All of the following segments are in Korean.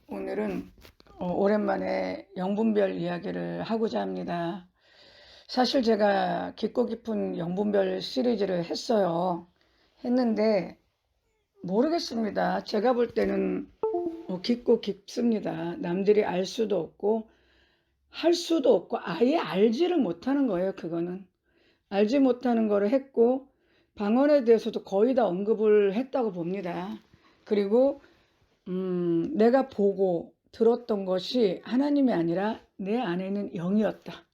오늘은 오랜만에 영분별 이야기를 하고자 합니다. 사실 제가 깊고 깊은 영분별 시리즈를 했는데 모르겠습니다. 제가 볼 때는 깊고 깊습니다. 남들이 알 수도 없고 할 수도 없고 아예 알지를 못하는 거예요. 그거는 알지 못하는 거를 했고 방언에 대해서도 거의 다 언급을 했다고 봅니다. 그리고 내가 보고 들었던 것이 하나님이 아니라 내 안에는 영이었다.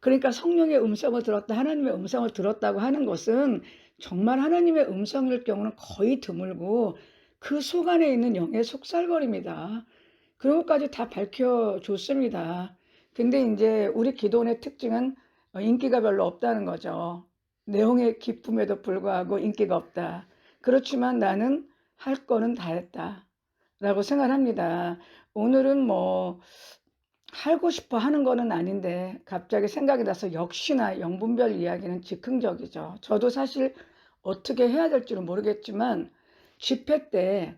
그러니까 성령의 음성을 들었다, 하나님의 음성을 들었다고 하는 것은 정말 하나님의 음성일 경우는 거의 드물고 그 속 안에 있는 영의 속살거림이다. 그런 것까지 다 밝혀줬습니다. 근데 이제 우리 기도원의 특징은 인기가 별로 없다는 거죠. 내용의 기쁨에도 불구하고 인기가 없다. 그렇지만 나는 할 거는 다 했다. 라고 생각합니다. 오늘은 하고 싶어 하는 거는 아닌데 갑자기 생각이 나서 역시나 영분별 이야기는 즉흥적이죠. 저도 사실 어떻게 해야 될지는 모르겠지만 집회 때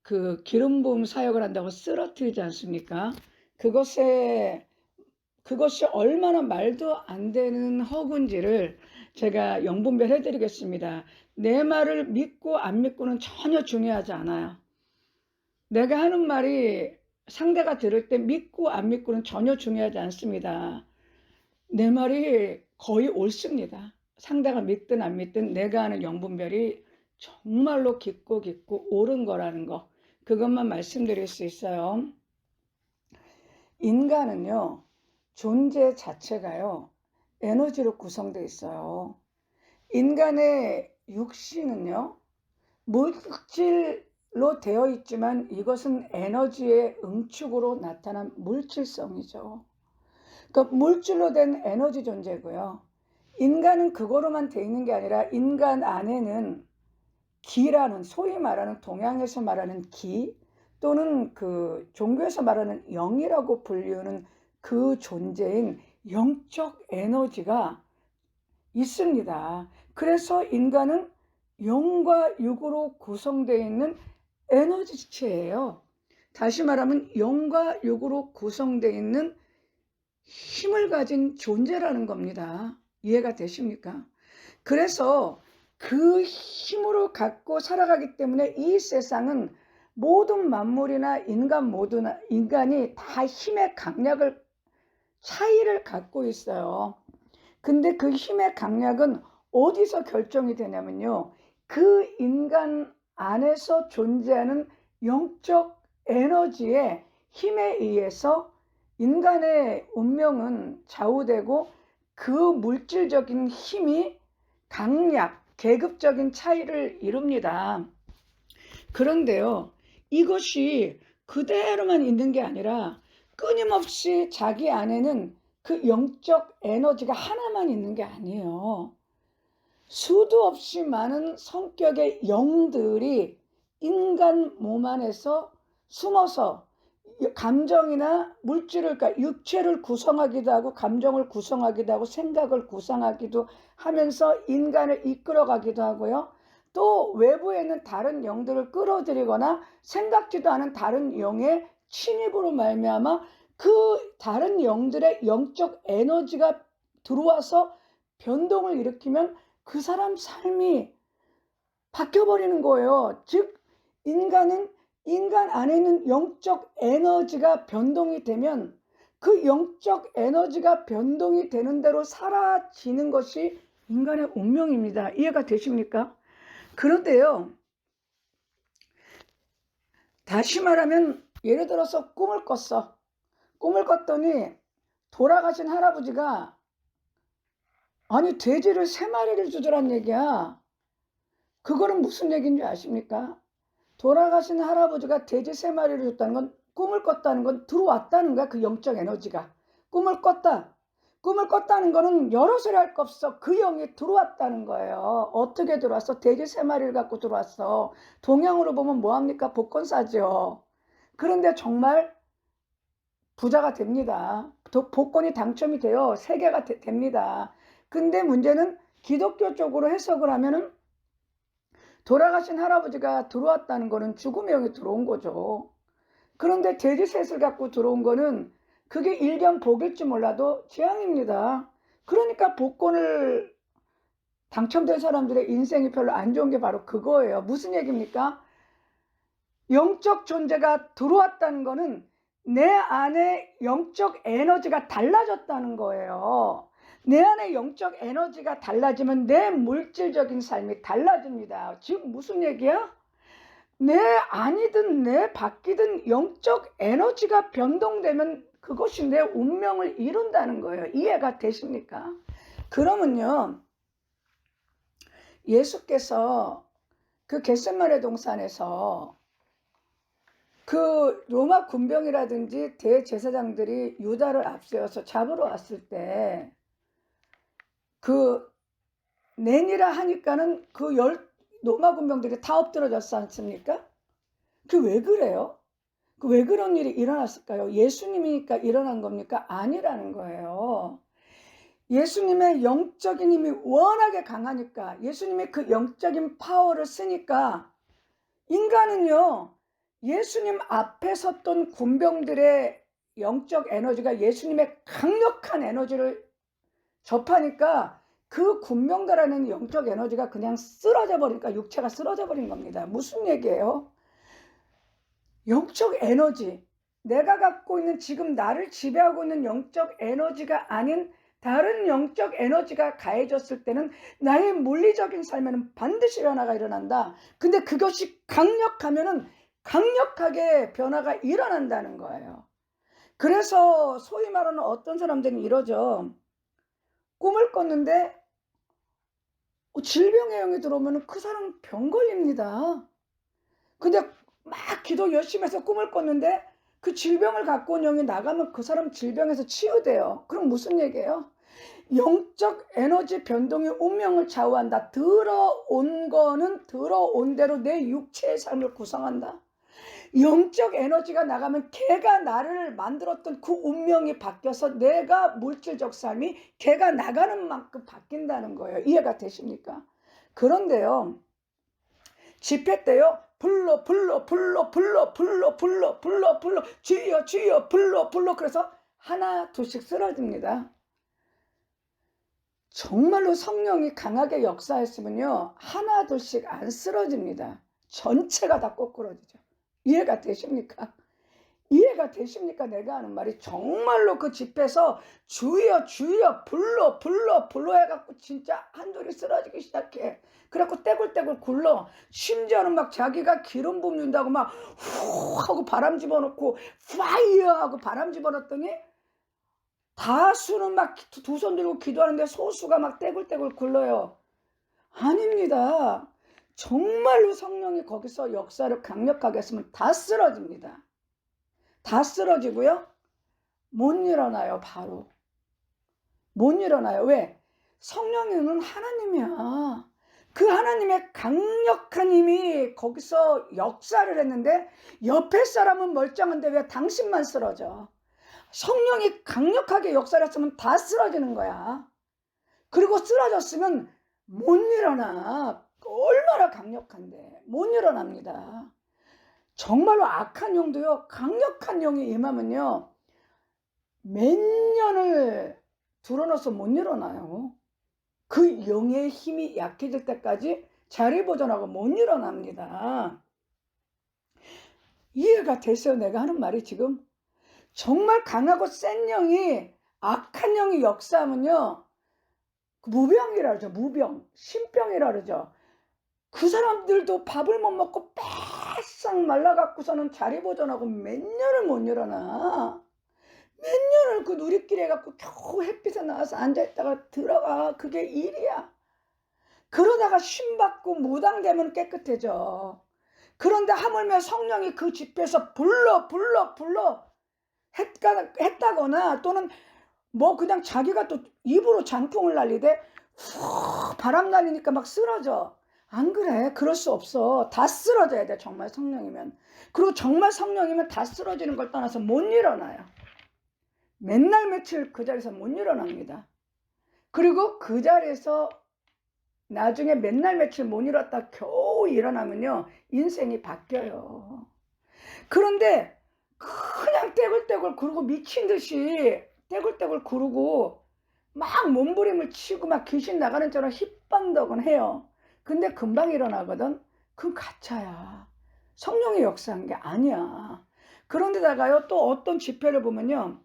그 기름 부음 사역을 한다고 쓰러뜨리지 않습니까? 그것이 얼마나 말도 안 되는 허구인지를 제가 영분별 해드리겠습니다. 내 말을 믿고 안 믿고는 전혀 중요하지 않아요. 내가 하는 말이 상대가 들을 때 믿고 안 믿고는 전혀 중요하지 않습니다. 내 말이 거의 옳습니다. 상대가 믿든 안 믿든 내가 하는 영분별이 정말로 깊고 옳은 거라는 거, 그것만 말씀드릴 수 있어요. 인간은요, 존재 자체가요, 에너지로 구성되어 있어요. 인간의 육신은요, 물질로 되어 있지만 이것은 에너지의 응축으로 나타난 물질성이죠. 그러니까 물질로 된 에너지 존재고요. 인간은 그거로만 되어 있는 게 아니라 인간 안에는 기라는, 소위 말하는 동양에서 말하는 기, 또는 그 종교에서 말하는 영이라고 불리우는 그 존재인 영적 에너지가 있습니다. 그래서 인간은 영과 육으로 구성되어 있는 에너지체예요. 다시 말하면 영과 육으로 구성되어 있는 힘을 가진 존재라는 겁니다. 이해가 되십니까? 그래서 그 힘으로 갖고 살아가기 때문에 이 세상은 모든 만물이나 인간이 다 힘의 강약을, 차이를 갖고 있어요. 근데 그 힘의 강약은 어디서 결정이 되냐면요, 그 인간 안에서 존재하는 영적 에너지의 힘에 의해서 인간의 운명은 좌우되고 그 물질적인 힘이 강약, 계급적인 차이를 이룹니다. 그런데요, 이것이 그대로만 있는 게 아니라 끊임없이 자기 안에는 그 영적 에너지가 하나만 있는 게 아니에요. 수도 없이 많은 성격의 영들이 인간 몸 안에서 숨어서 감정이나 물질을, 그러니까 육체를 구성하기도 하고 감정을 구성하기도 하고 생각을 구성하기도 하면서 인간을 이끌어가기도 하고요. 또 외부에 있는 다른 영들을 끌어들이거나 생각지도 않은 다른 영의 침입으로 말미암아 그 다른 영들의 영적 에너지가 들어와서 변동을 일으키면 그 사람 삶이 바뀌어버리는 거예요. 즉 인간은 인간 안에 있는 영적 에너지가 변동이 되면 그 영적 에너지가 변동이 되는 대로 사라지는 것이 인간의 운명입니다. 이해가 되십니까? 그런데요, 다시 말하면 예를 들어서 꿈을 꿨어. 꿈을 꿨더니 돌아가신 할아버지가 아니 돼지를 3마리를 주더란 얘기야. 그거는 무슨 얘기인지 아십니까? 돌아가신 할아버지가 돼지 3마리를 줬다는 건, 꿈을 꿨다는 건 들어왔다는 거야. 그 영적 에너지가 꿈을 꿨다. 꿈을 꿨다는 거는 여러 소리 할 거 없어. 그 영이 들어왔다는 거예요. 어떻게 들어왔어? 돼지 3마리를 갖고 들어왔어. 동양으로 보면 뭐합니까? 복권 사죠. 그런데 정말 부자가 됩니다. 복권이 당첨이 돼요. 3개가 됩니다. 근데 문제는 기독교 쪽으로 해석을 하면은 돌아가신 할아버지가 들어왔다는 거는 죽음의 영이 들어온 거죠. 그런데 돼지셋을 갖고 들어온 거는 그게 일견 복일지 몰라도 재앙입니다. 그러니까 복권을 당첨된 사람들의 인생이 별로 안 좋은 게 바로 그거예요. 무슨 얘기입니까? 영적 존재가 들어왔다는 거는 내 안에 영적 에너지가 달라졌다는 거예요. 내 안에 영적 에너지가 달라지면 내 물질적인 삶이 달라집니다. 지금 무슨 얘기야? 내 안이든 내 밖이든 영적 에너지가 변동되면 그것이 내 운명을 이룬다는 거예요. 이해가 되십니까? 그러면요, 예수께서 그 겟세마네 동산에서 그 로마 군병이라든지 대제사장들이 유다를 앞세워서 잡으러 왔을 때 그 내니라 하니까는 그 로마 군병들이 다 엎드러졌지 않습니까? 그 왜 그래요? 그 왜 그런 일이 일어났을까요? 예수님이니까 일어난 겁니까? 아니라는 거예요. 예수님의 영적인 힘이 워낙에 강하니까, 예수님의 그 영적인 파워를 쓰니까 인간은요, 예수님 앞에 섰던 군병들의 영적 에너지가 예수님의 강력한 에너지를 접하니까 그 군병들하는 영적 에너지가 그냥 쓰러져 버리니까 육체가 쓰러져 버린 겁니다. 무슨 얘기예요? 영적 에너지, 내가 갖고 있는 지금 나를 지배하고 있는 영적 에너지가 아닌 다른 영적 에너지가 가해졌을 때는 나의 물리적인 삶에는 반드시 변화가 일어난다. 근데 그것이 강력하면은 강력하게 변화가 일어난다는 거예요. 그래서 소위 말하는 어떤 사람들은 이러죠. 꿈을 꿨는데 질병의 영이 들어오면 그 사람 병 걸립니다. 근데 막 기도 열심히 해서 꿈을 꿨는데 그 질병을 갖고 온 영이 나가면 그 사람 질병에서 치유돼요. 그럼 무슨 얘기예요? 영적 에너지 변동이 운명을 좌우한다. 들어온 거는 들어온 대로 내 육체의 삶을 구성한다. 영적 에너지가 나가면 걔가 나를 만들었던 그 운명이 바뀌어서 내가 물질적 삶이 걔가 나가는 만큼 바뀐다는 거예요. 이해가 되십니까? 그런데요, 집회 때요, 불러 주여 주여 불러 그래서 하나 둘씩 쓰러집니다. 정말로 성령이 강하게 역사했으면요, 하나 둘씩 안 쓰러집니다. 전체가 다 꼬꾸러지죠. 이해가 되십니까? 이해가 되십니까? 내가 하는 말이 정말로 그 집에서 주여 주여 불러 해갖고 진짜 한둘이 쓰러지기 시작해. 그래갖고 떼굴떼굴 굴러. 심지어는 막 자기가 기름 붓는다고 막 후 하고 바람 집어넣고 파이어 하고 바람 집어넣었더니 다수는 막 두 손 들고 기도하는데 소수가 막 떼굴떼굴 굴러요. 아닙니다. 정말로 성령이 거기서 역사를 강력하게 했으면 다 쓰러집니다. 다 쓰러지고요, 못 일어나요. 바로 못 일어나요. 왜? 성령은 하나님이야. 그 하나님의 강력한 힘이 거기서 역사를 했는데 옆에 사람은 멀쩡한데 왜 당신만 쓰러져? 성령이 강력하게 역사를 했으면 다 쓰러지는 거야. 그리고 쓰러졌으면 못 일어나. 얼마나 강력한데 못 일어납니다. 정말로 악한 영도요, 강력한 영이 임하면요, 몇 년을 들어넣어서 못 일어나요. 그 영의 힘이 약해질 때까지 자리 보존하고 못 일어납니다. 이해가 됐어요? 내가 하는 말이 지금? 정말 강하고 센 영이, 악한 영이 역사하면요, 무병이라 그러죠. 무병, 신병이라 그러죠. 그 사람들도 밥을 못 먹고 바싹 말라갖고서는 자리 보존하고 몇 년을 못 일어나. 몇 년을 그 누리끼리 해갖고 겨우 햇빛에 나와서 앉아있다가 들어가. 그게 일이야. 그러다가 쉼받고 무당되면 깨끗해져. 그런데 하물며 성령이 그 집에서 불러 했다거나 또는 뭐 그냥 자기가 또 입으로 장풍을 날리되 후 바람 날리니까 막 쓰러져. 안 그래? 그럴 수 없어. 다 쓰러져야 돼, 정말 성령이면. 그리고 정말 성령이면 다 쓰러지는 걸 떠나서 못 일어나요. 맨날 며칠 그 자리에서 못 일어납니다. 그리고 그 자리에서 나중에 맨날 며칠 못 일어났다 겨우 일어나면요, 인생이 바뀌어요. 그런데 그냥 떼굴떼굴 구르고 미친 듯이 떼굴떼굴 구르고 막 몸부림을 치고 막 귀신 나가는 처럼 힙방덕은 해요. 근데 금방 일어나거든. 그건 가짜야. 성령이 역사한 게 아니야. 그런데다가요, 또 어떤 집회를 보면요,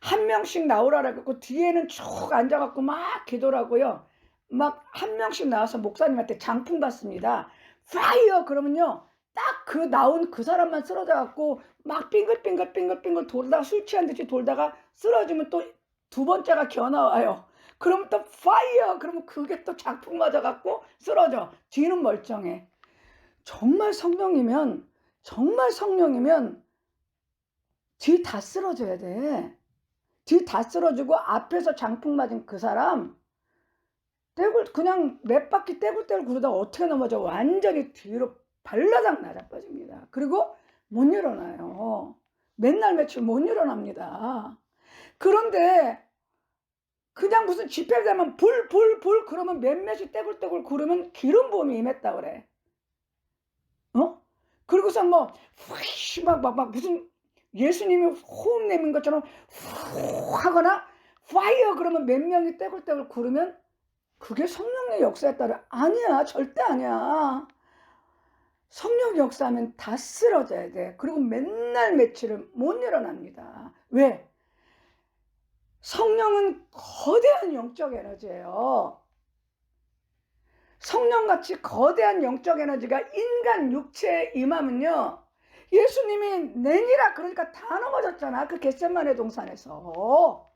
한 명씩 나오라고 해갖고 뒤에는 쭉 앉아갖고 막 기도라고요. 막 한 명씩 나와서 목사님한테 장풍 받습니다. 파이어 그러면요, 딱 그 나온 그 사람만 쓰러져갖고 막 빙글빙글 돌다가 술 취한 듯이 돌다가 쓰러지면 또 두 번째가 겨나와요. 그럼 또 파이어 그러면 그게 또 장풍 맞아갖고 쓰러져. 뒤는 멀쩡해. 정말 성령이면 뒤 다 쓰러져야 돼. 뒤 다 쓰러지고 앞에서 장풍 맞은 그 사람 그냥 몇 바퀴 떼굴떼굴 구르다가 어떻게 넘어져. 완전히 뒤로 발라당 나자빠집니다. 그리고 못 일어나요. 맨날 며칠 못 일어납니다. 그런데 그냥 무슨 집회 되면 불 그러면 몇몇이 떼굴떼굴 구르면 기름 부음이 임했다 그래. 그리고서 뭐 막 무슨 예수님이 호흡 내민 것처럼 후 하거나 파이어 그러면 몇 명이 떼굴떼굴 구르면 그게 성령의 역사에 따라 아니야. 절대 아니야. 성령 역사하면 다 쓰러져야 돼. 그리고 맨날 며칠을 못 일어납니다. 왜? 성령은 거대한 영적 에너지예요. 성령같이 거대한 영적 에너지가 인간 육체에 임하면요, 예수님이 내니라 그러니까 다 넘어졌잖아. 그 겟세마네 동산에서.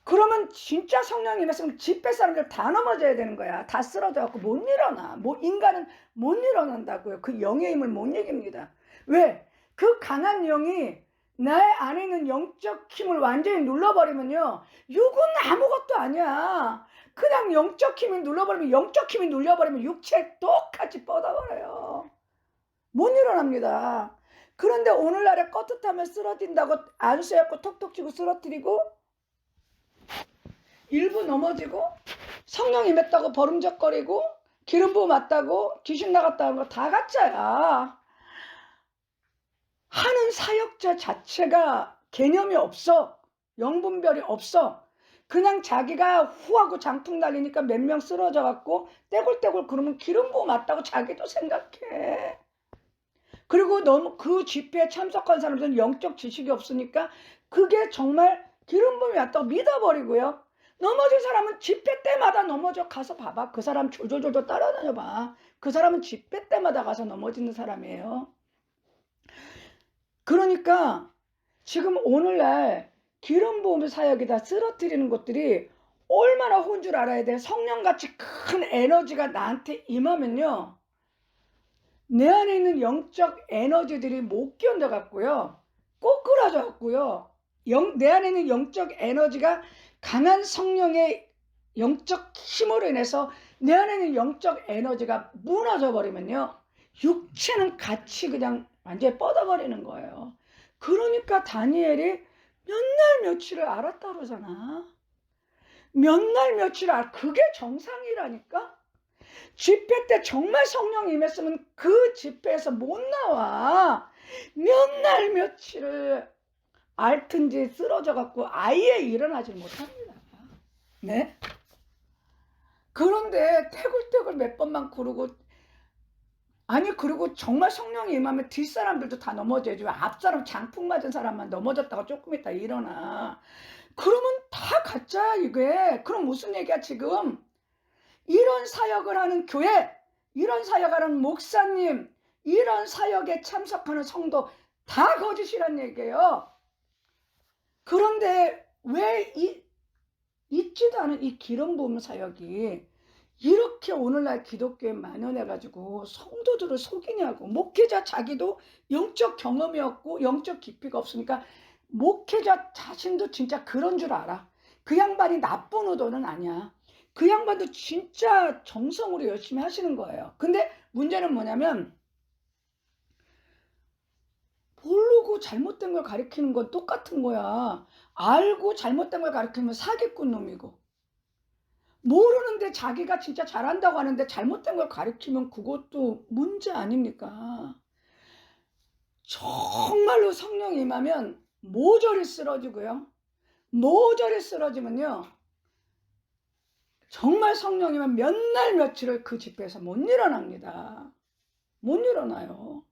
그러면 진짜 성령이 임했으면 집회 사람들 다 넘어져야 되는 거야. 다 쓰러져갖고 못 일어나. 인간은 못 일어난다고요. 그 영의 힘을 못 이깁니다. 왜? 그 강한 영이 나의 안에 있는 영적 힘을 완전히 눌러버리면요, 육은 아무것도 아니야. 그냥 영적 힘이 눌려버리면 육체 똑같이 뻗어버려요. 못 일어납니다. 그런데 오늘날에 껐듯하면 쓰러진다고 안수해갖고 톡톡 치고 쓰러뜨리고 일부 넘어지고 성령 임했다고 버름적거리고 기름 부음 맞다고 귀신 나갔다는 거 다 가짜야. 하는 사역자 자체가 개념이 없어. 영분별이 없어. 그냥 자기가 후하고 장풍 날리니까 몇 명 쓰러져갖고 떼굴떼굴 그러면 기름 부음 맞다고 자기도 생각해. 그리고 너무 그 집회에 참석한 사람들은 영적 지식이 없으니까 그게 정말 기름 부음이 왔다고 믿어버리고요. 넘어진 사람은 집회 때마다 넘어져. 가서 봐봐. 그 사람 졸졸졸 따라다녀봐. 그 사람은 집회 때마다 가서 넘어지는 사람이에요. 그러니까 지금 오늘날 기름 부음 사역이다 쓰러뜨리는 것들이 얼마나 혼 줄 알아야 돼. 성령같이 큰 에너지가 나한테 임하면요, 내 안에 있는 영적 에너지들이 못 견뎌갖고요, 꼬꾸라져갖고요, 내 안에 있는 영적 에너지가 강한 성령의 영적 힘으로 인해서 내 안에 있는 영적 에너지가 무너져 버리면요, 육체는 같이 그냥 완전히 뻗어버리는 거예요. 그러니까 다니엘이 몇 날 며칠을 알았다 그러잖아. 몇 날 며칠을 그게 정상이라니까. 집회 때 정말 성령이 임했으면 그 집회에서 못 나와. 몇 날 며칠을 앓든지 쓰러져 갖고 아예 일어나질 못합니다. 네? 그런데 태굴태굴 몇 번만 구르고, 아니 그리고 정말 성령이 임하면 뒷사람들도 다 넘어져야지. 앞사람 장풍 맞은 사람만 넘어졌다가 조금 있다 일어나. 그러면 다 가짜야 이게. 그럼 무슨 얘기야 지금. 이런 사역을 하는 교회, 이런 사역을 하는 목사님, 이런 사역에 참석하는 성도 다 거짓이란 얘기예요. 그런데 왜 있지도 않은 이 기름 부음 사역이 이렇게 오늘날 기독교에 만연해가지고 성도들을 속이냐고. 목회자 자기도 영적 경험이 없고 영적 깊이가 없으니까 목회자 자신도 진짜 그런 줄 알아. 그 양반이 나쁜 의도는 아니야. 그 양반도 진짜 정성으로 열심히 하시는 거예요. 근데 문제는 뭐냐면, 모르고 잘못된 걸 가르치는 건 똑같은 거야. 알고 잘못된 걸 가르치면 사기꾼 놈이고, 모르는데 자기가 진짜 잘한다고 하는데 잘못된 걸 가르치면 그것도 문제 아닙니까? 정말 정말로 성령이 임하면 모조리 쓰러지고요. 모조리 쓰러지면요, 정말 성령이면 몇 날 며칠을 그 집회에서 못 일어납니다. 못 일어나요.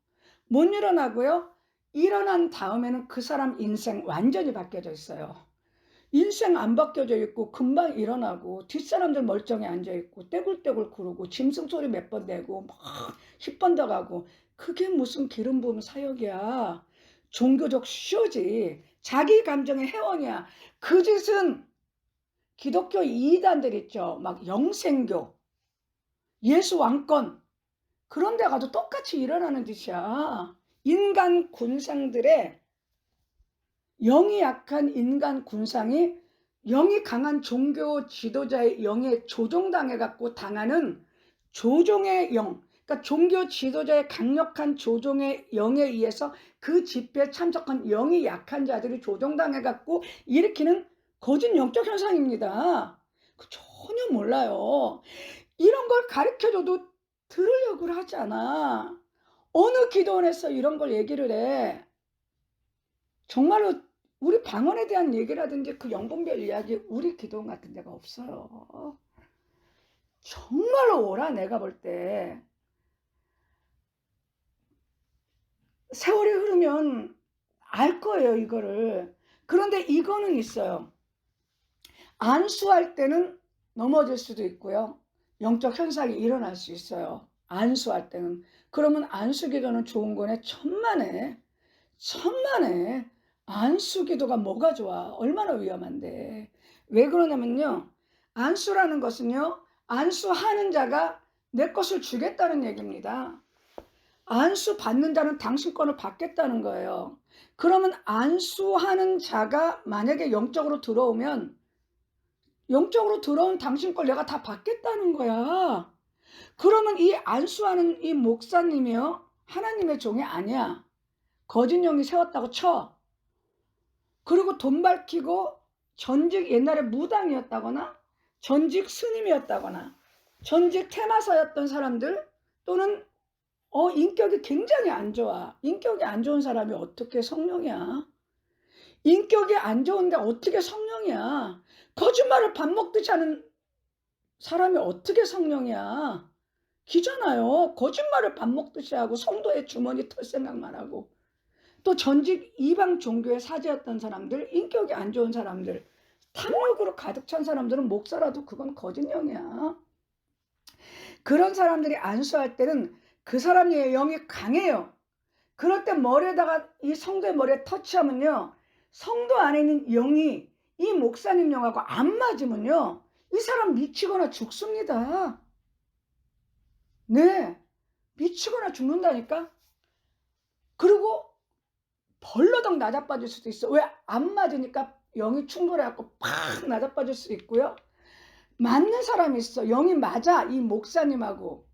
못 일어나고요. 일어난 다음에는 그 사람 인생 완전히 바뀌어져 있어요. 인생 안 바뀌어져 있고 금방 일어나고 뒷사람들 멀쩡히 앉아있고 떼굴떼굴 구르고 짐승 소리 몇 번 내고 막 힙번더 가고, 그게 무슨 기름 부음 사역이야. 종교적 쇼지. 자기 감정의 회원이야. 그 짓은 기독교 이단들 있죠. 막 영생교, 예수 왕권, 그런 데 가도 똑같이 일어나는 짓이야. 인간 군상들의, 영이 약한 인간 군상이 영이 강한 종교 지도자의 영에 조종당해 갖고 당하는 조종의 영, 그러니까 종교 지도자의 강력한 조종의 영에 의해서 그 집회에 참석한 영이 약한 자들이 조종당해 갖고 일으키는 거짓 영적 현상입니다. 전혀 몰라요. 이런 걸 가르쳐줘도 들으려고 하지 않아. 어느 기도원에서 이런 걸 얘기를 해. 정말로 우리 방언에 대한 얘기라든지 그 영분별 이야기 우리 기도원 같은 데가 없어요. 정말로 오라. 내가 볼 때 세월이 흐르면 알 거예요, 이거를. 그런데 이거는 있어요. 안수할 때는 넘어질 수도 있고요. 영적 현상이 일어날 수 있어요. 안수할 때는. 그러면 안수기도는 좋은 거네. 천만에 안수기도가 뭐가 좋아. 얼마나 위험한데. 왜 그러냐면요, 안수라는 것은요, 안수하는 자가 내 것을 주겠다는 얘기입니다. 안수 받는 자는 당신 거를 받겠다는 거예요. 그러면 안수하는 자가 만약에 영적으로 들어오면 영적으로 들어온 당신 걸 내가 다 받겠다는 거야. 그러면 이 안수하는 이 목사님이요, 하나님의 종이 아니야. 거짓 영이 세웠다고 쳐. 그리고 돈 밝히고 전직 옛날에 무당이었다거나 전직 스님이었다거나 전직 테마사였던 사람들, 또는 인격이 굉장히 안 좋아. 인격이 안 좋은 사람이 어떻게 성령이야? 인격이 안 좋은데 어떻게 성령이야? 거짓말을 밥 먹듯이 하는 사람이 어떻게 성령이야? 기잖아요. 거짓말을 밥 먹듯이 하고 성도의 주머니 털 생각만 하고, 또 전직 이방 종교의 사제였던 사람들, 인격이 안 좋은 사람들, 탐욕으로 가득 찬 사람들은 목사라도 그건 거짓령이야. 그런 사람들이 안수할 때는 그 사람의 영이 강해요. 그럴 때 머리에다가, 이 성도의 머리에 터치하면요, 성도 안에 있는 영이 이 목사님 영하고 안 맞으면요, 이 사람 미치거나 죽습니다. 네, 미치거나 죽는다니까. 그리고 벌러덩 낮아빠질 수도 있어. 왜? 안 맞으니까 영이 충돌해갖고 팍 낮아빠질 수 있고요. 맞는 사람이 있어. 영이 맞아, 이 목사님하고.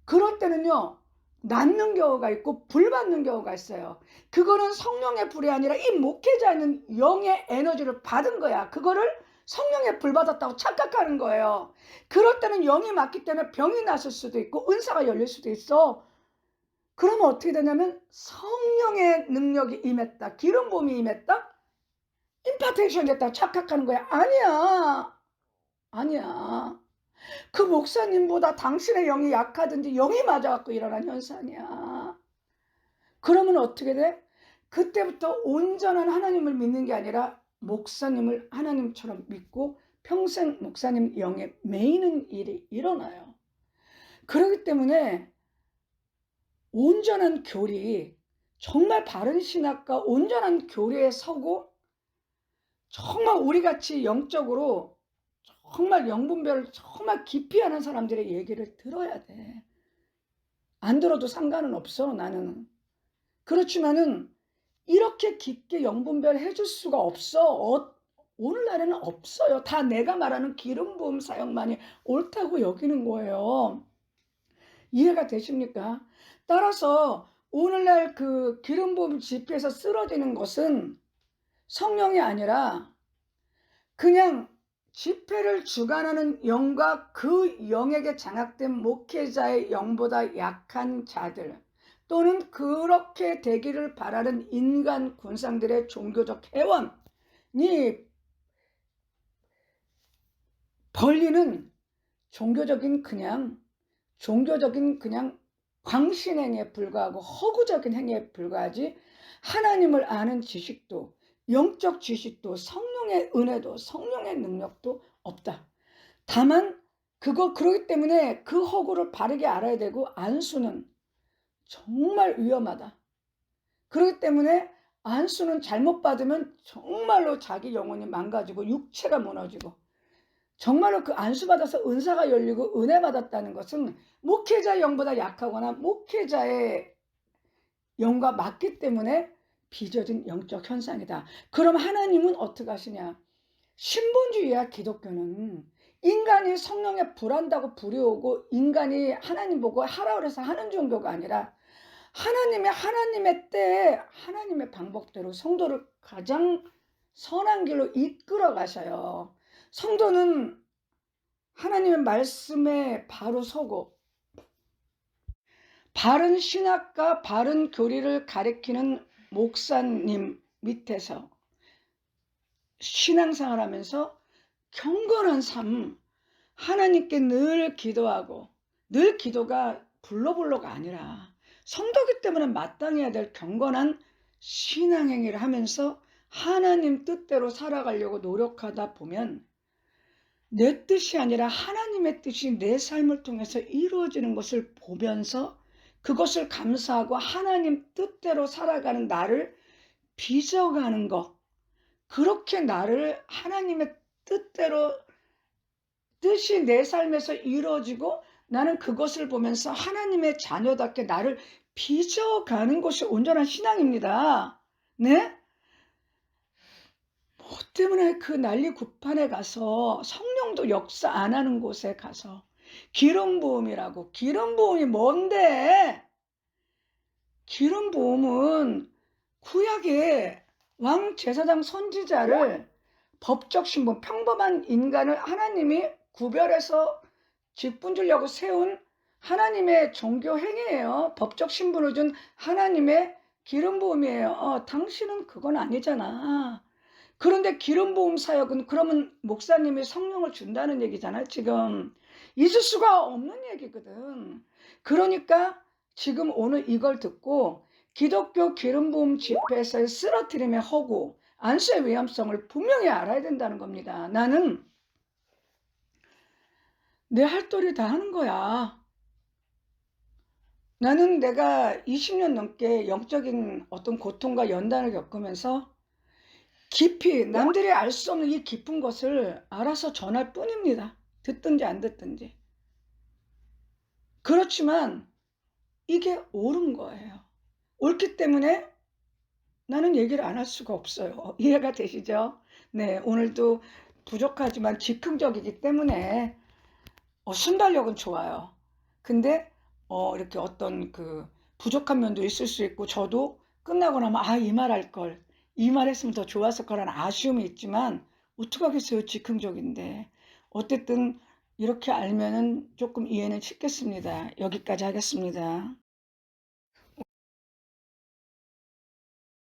그럴 때는요, 낫는 경우가 있고 불 받는 경우가 있어요. 그거는 성령의 불이 아니라 이 목회자는 영의 에너지를 받은 거야. 그거를 성령의 불 받았다고 착각하는 거예요. 그럴 때는 영이 맞기 때문에 병이 났을 수도 있고 은사가 열릴 수도 있어. 그러면 어떻게 되냐면 성령의 능력이 임했다, 기름 부음이 임했다, 임파테이션 됐다 착각하는 거야. 아니야. 그 목사님보다 당신의 영이 약하든지 영이 맞아갖고 일어난 현상이야. 그러면 어떻게 돼? 그때부터 온전한 하나님을 믿는 게 아니라 목사님을 하나님처럼 믿고 평생 목사님 영에 매이는 일이 일어나요. 그렇기 때문에 온전한 교리, 정말 바른 신학과 온전한 교리에 서고 정말 우리같이 영적으로 정말 영분별을 정말 깊이 하는 사람들의 얘기를 들어야 돼. 안 들어도 상관은 없어, 나는. 그렇지만은 이렇게 깊게 영분별 해줄 수가 없어. 오늘날에는 없어요. 다 내가 말하는 기름 부음 사역만이 옳다고 여기는 거예요. 이해가 되십니까? 따라서 오늘날 그 기름 부음 집회에서 쓰러지는 것은 성령이 아니라 그냥 집회를 주관하는 영과 그 영에게 장악된 목회자의 영보다 약한 자들, 또는 그렇게 되기를 바라는 인간 군상들의 종교적 회원이 벌리는 종교적인 그냥 광신행위에 불과하고 허구적인 행위에 불과하지, 하나님을 아는 지식도, 영적 지식도, 성령의 은혜도, 성령의 능력도 없다. 다만 그러기 때문에 그 허구를 바르게 알아야 되고, 안수는 정말 위험하다. 그렇기 때문에 안수는 잘못 받으면 정말로 자기 영혼이 망가지고 육체가 무너지고, 정말로 그 안수받아서 은사가 열리고 은혜 받았다는 것은 목회자의 영보다 약하거나 목회자의 영과 맞기 때문에 빚어진 영적 현상이다. 그럼 하나님은 어떻게 하시냐? 신본주의야. 기독교는 인간이 성령에 불한다고 부려오고 인간이 하나님 보고 하라 그래서 하는 종교가 아니라, 하나님의 때에 하나님의 방법대로 성도를 가장 선한 길로 이끌어 가셔요. 성도는 하나님의 말씀에 바로 서고 바른 신학과 바른 교리를 가리키는 목사님 밑에서 신앙생활 하면서 경건한 삶, 하나님께 늘 기도하고, 늘 기도가 불러불러가 아니라 성도기 때문에 마땅해야 될 경건한 신앙행위를 하면서 하나님 뜻대로 살아가려고 노력하다 보면 내 뜻이 아니라 하나님의 뜻이 내 삶을 통해서 이루어지는 것을 보면서 그것을 감사하고 하나님 뜻대로 살아가는 나를 빚어가는 것, 그렇게 나를 하나님의 뜻이 내 삶에서 이루어지고 나는 그것을 보면서 하나님의 자녀답게 나를 빚어가는 것이 온전한 신앙입니다. 네? 뭐 때문에 그 난리굿판에 가서, 성령도 역사 안 하는 곳에 가서 기름 부음이라고. 기름 부음이 뭔데? 기름 부음은 구약의 왕 제사장 선지자를, 법적 신분, 평범한 인간을 하나님이 구별해서 직분 주려고 세운 하나님의 종교 행위예요. 법적 신분을 준 하나님의 기름 부음이에요. 당신은 그건 아니잖아. 그런데 기름 부음 사역은, 그러면 목사님이 성령을 준다는 얘기잖아요. 지금 있을 수가 없는 얘기거든. 그러니까 지금 오늘 이걸 듣고 기독교 기름 부음 집회에서의 쓰러뜨림의 허구, 안수의 위험성을 분명히 알아야 된다는 겁니다. 나는 내 할 도리 다 하는 거야. 나는 내가 20년 넘게 영적인 어떤 고통과 연단을 겪으면서 깊이 남들이 알 수 없는 이 깊은 것을 알아서 전할 뿐입니다. 듣든지 안 듣든지. 그렇지만 이게 옳은 거예요. 옳기 때문에 나는 얘기를 안 할 수가 없어요. 이해가 되시죠? 네, 오늘도 부족하지만 즉흥적이기 때문에 순발력은 좋아요. 근데 이렇게 어떤 그 부족한 면도 있을 수 있고, 저도 끝나고 나면 이 말 할 걸, 이 말 했으면 더 좋았을 거라는 아쉬움이 있지만 어떡하겠어요. 즉흥적인데. 어쨌든 이렇게 알면은 조금 이해는 쉽겠습니다. 여기까지 하겠습니다.